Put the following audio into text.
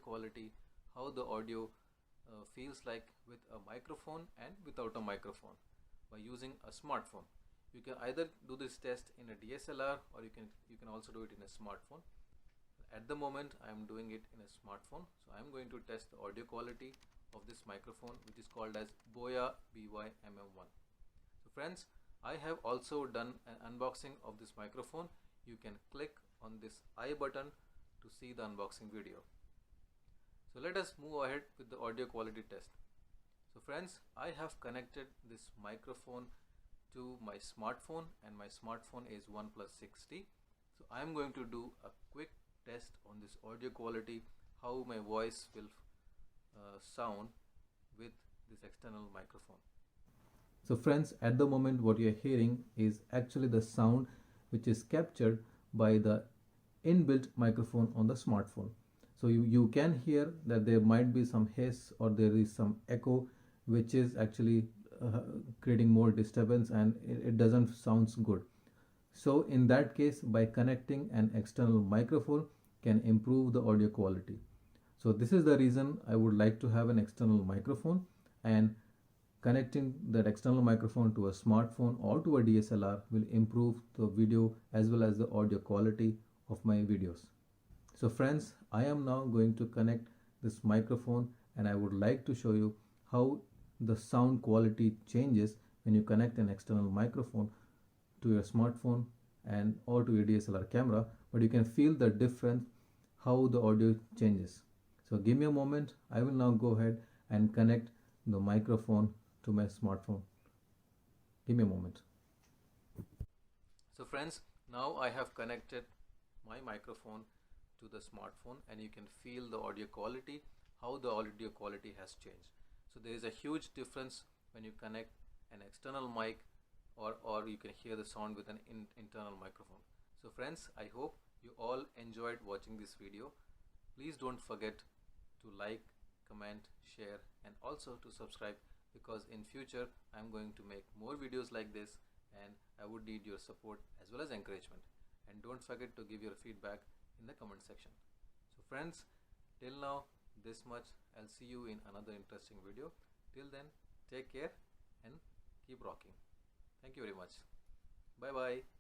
quality, how the audio feels like with a microphone and without a microphone by using a smartphone. You can either do this test in a DSLR or you can also do it in a smartphone. At the moment I am doing it in a smartphone, so I am going to test the audio quality of this microphone, which is called as Boya BY MM1. So friends, I have also done an unboxing of this microphone. You can click on this I button to see the unboxing video. So let us move ahead with the audio quality test. So friends, I have connected this microphone to my smartphone, and my smartphone is OnePlus 6T. So I am going to do a quick test on this audio quality, how my voice will sound with this external microphone. So friends, at the moment what you are hearing is actually the sound which is captured by the inbuilt microphone on the smartphone. So you can hear that there might be some hiss or there is some echo, which is actually creating more disturbance, and it doesn't sound good. So in that case, by connecting an external microphone can improve the audio quality. So this is the reason I would like to have an external microphone, and connecting that external microphone to a smartphone or to a DSLR will improve the video as well as the audio quality of my videos. So friends, I am now going to connect this microphone, and I would like to show you how the sound quality changes when you connect an external microphone to your smartphone and or to your DSLR camera, but you can feel the difference how the audio changes. So give me a moment. I will now go ahead and connect the microphone to my smartphone. Give me a moment. So friends, now I have connected my microphone to the smartphone, and you can feel the audio quality, how the audio quality has changed. So there is a huge difference when you connect an external mic or you can hear the sound with an internal microphone. So friends, I hope you all enjoyed watching this video. Please don't forget to like, comment, share, and also to subscribe, because in future I'm going to make more videos like this, and I would need your support as well as encouragement. And don't forget to give your feedback in the comment section. So friends, till now this much. I'll see you in another interesting video. Till then, take care and keep rocking. Thank you very much. Bye bye.